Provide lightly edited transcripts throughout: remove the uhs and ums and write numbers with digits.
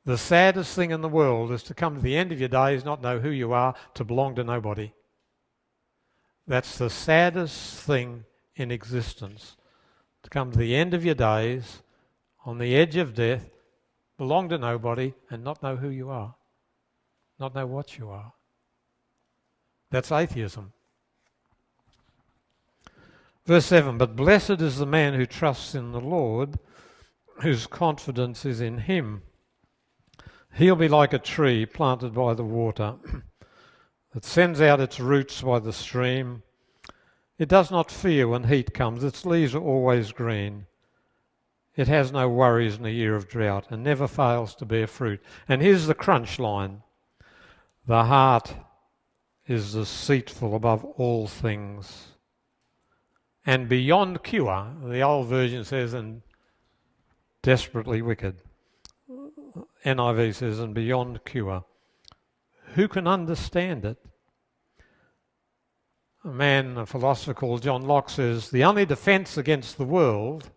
The saddest thing in the world is to come to the end of your days, not know who you are, to belong to nobody. That's the saddest thing in existence. To come to the end of your days, on the edge of death, belong to nobody and not know who you are. Not know what you are. That's atheism. Verse 7, but blessed is the man who trusts in the Lord, whose confidence is in him. He'll be like a tree planted by the water that sends out its roots by the stream. It does not fear when heat comes. Its leaves are always green. It has no worries in a year of drought and never fails to bear fruit. And here's the crunch line. The heart is deceitful above all things and beyond cure. The old version says, and desperately wicked. NIV says, and beyond cure. Who can understand it? A philosopher called John Locke says, the only defence against the world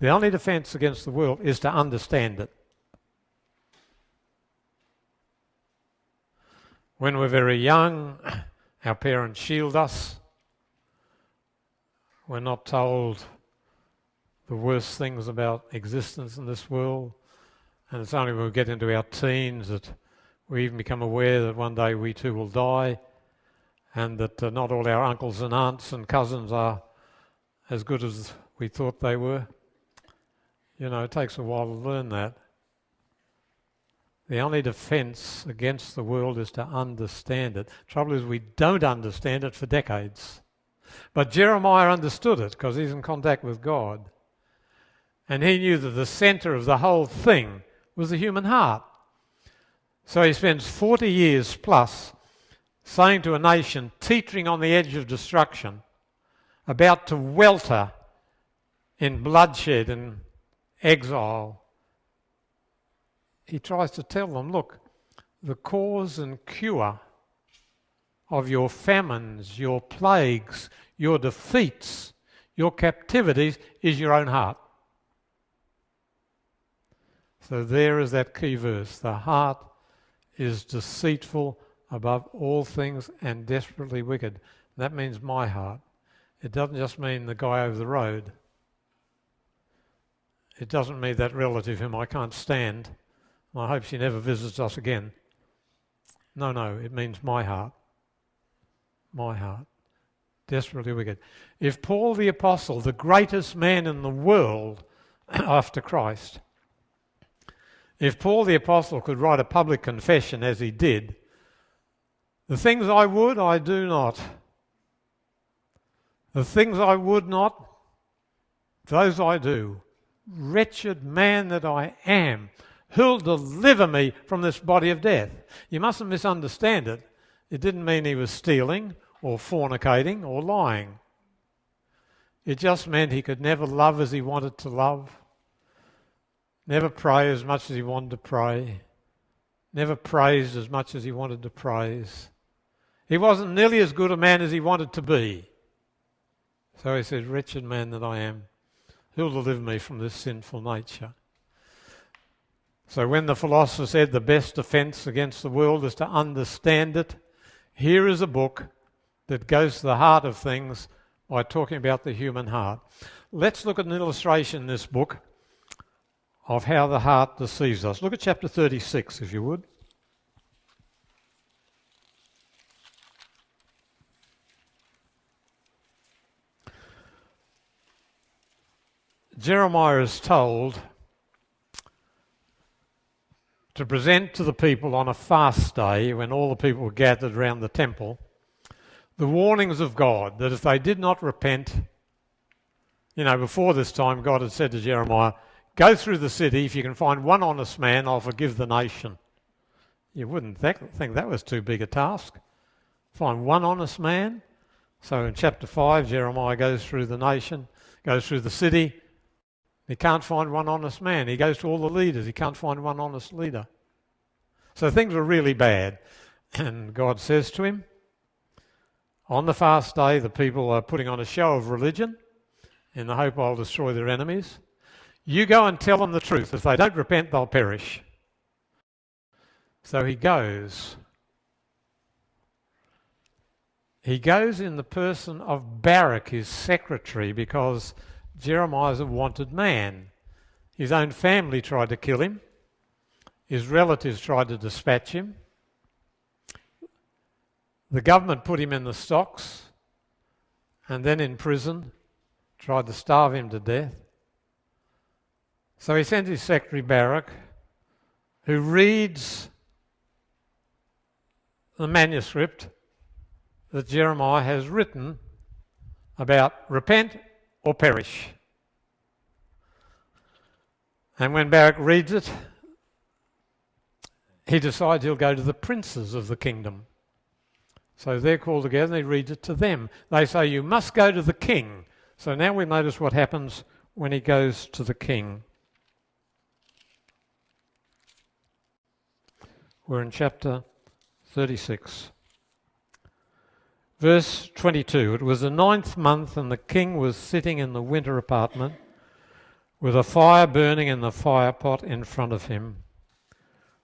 is to understand it. When we're very young, our parents shield us. We're not told the worst things about existence in this world. And it's only when we get into our teens that we even become aware that one day we too will die, and that not all our uncles and aunts and cousins are as good as we thought they were. You know, it takes a while to learn that. The only defence against the world is to understand it. Trouble is we don't understand it for decades. But Jeremiah understood it because he's in contact with God. And he knew that the centre of the whole thing was the human heart. So he spends 40 years plus saying to a nation teetering on the edge of destruction, about to welter in bloodshed and exile, he tries to tell them, look, the cause and cure of your famines, your plagues, your defeats, your captivities is your own heart. So there is that key verse. The heart is deceitful above all things and desperately wicked. That means my heart. It doesn't just mean the guy over the road. It doesn't mean that relative whom I can't stand. I hope she never visits us again. No, it means my heart. My heart. Desperately wicked. If Paul the Apostle, the greatest man in the world after Christ, if Paul the Apostle could write a public confession as he did, the things I would, I do not. The things I would not, those I do. Wretched man that I am, who'll deliver me from this body of death? You mustn't misunderstand it. It didn't mean he was stealing or fornicating or lying. It just meant he could never love as he wanted to love, never pray as much as he wanted to pray, never praised as much as he wanted to praise. He wasn't nearly as good a man as he wanted to be. So he said, wretched man that I am, who'll deliver me from this sinful nature? So when the philosopher said the best defence against the world is to understand it, here is a book that goes to the heart of things by talking about the human heart. Let's look at an illustration in this book of how the heart deceives us. Look at chapter 36, if you would. Jeremiah is told to present to the people on a fast day when all the people were gathered around the temple the warnings of God that if they did not repent, before this time God had said to Jeremiah, go through the city, if you can find one honest man, I'll forgive the nation. You wouldn't think that was too big a task. Find one honest man. So in chapter 5, Jeremiah goes through the nation, goes through the city. He can't find one honest man. He goes to all the leaders. He can't find one honest leader. So things were really bad. And God says to him, on the fast day, the people are putting on a show of religion in the hope I'll destroy their enemies. You go and tell them the truth. If they don't repent, they'll perish. So he goes. He goes in the person of Baruch, his secretary, because Jeremiah's a wanted man. His own family tried to kill him. His relatives tried to dispatch him. The government put him in the stocks and then in prison, tried to starve him to death. So he sends his secretary Baruch, who reads the manuscript that Jeremiah has written about repent or perish. And when Baruch reads it, he decides he'll go to the princes of the kingdom. So they're called together and he reads it to them. They say, you must go to the king. So now we notice what happens when he goes to the king. We're in chapter 36. Verse 22, it was the 9th month and the king was sitting in the winter apartment with a fire burning in the fire pot in front of him.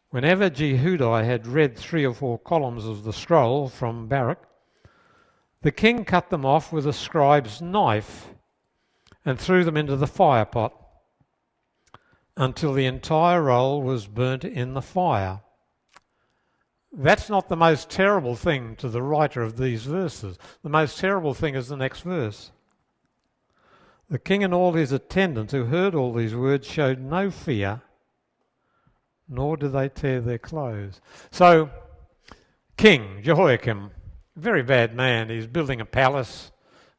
Whenever Jehudi had read 3 or 4 columns of the scroll from Baruch, the king cut them off with a scribe's knife and threw them into the fire pot until the entire roll was burnt in the fire. That's not the most terrible thing to the writer of these verses. The most terrible thing is the next verse. The king and all his attendants who heard all these words showed no fear, nor did they tear their clothes. So, King Jehoiakim, very bad man. He's building a palace,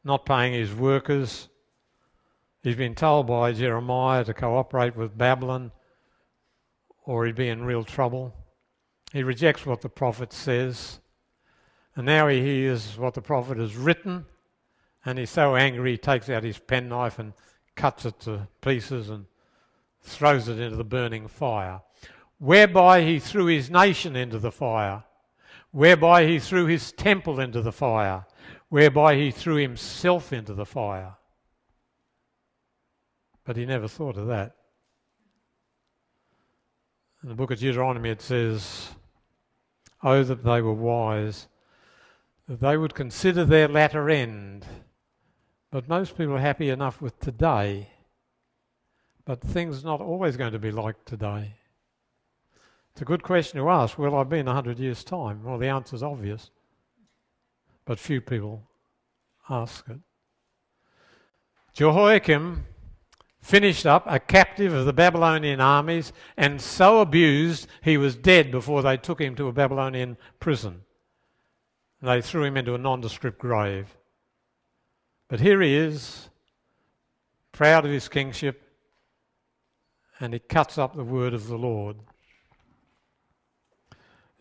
not paying his workers. He's been told by Jeremiah to cooperate with Babylon or he'd be in real trouble. He rejects what the prophet says. And now he hears what the prophet has written. And he's so angry he takes out his penknife and cuts it to pieces and throws it into the burning fire. Whereby he threw his nation into the fire. Whereby he threw his temple into the fire. Whereby he threw himself into the fire. But he never thought of that. In the book of Deuteronomy it says, oh, that they were wise, that they would consider their latter end. But most people are happy enough with today. But things are not always going to be like today. It's a good question to ask, will I be in 100 years' time? Well, the answer's obvious. But few people ask it. Jehoiakim finished up a captive of the Babylonian armies and so abused he was dead before they took him to a Babylonian prison. They threw him into a nondescript grave. But here he is, proud of his kingship, and he cuts up the word of the Lord.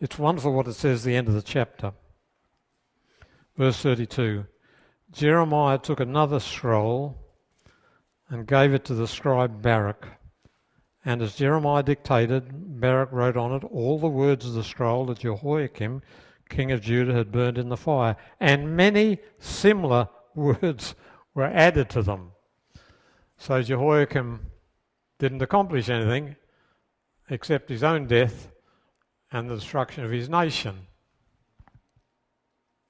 It's wonderful what it says at the end of the chapter. Verse 32, Jeremiah took another scroll and gave it to the scribe Baruch. And as Jeremiah dictated, Baruch wrote on it all the words of the scroll that Jehoiakim, king of Judah, had burned in the fire. And many similar words were added to them. So Jehoiakim didn't accomplish anything except his own death and the destruction of his nation.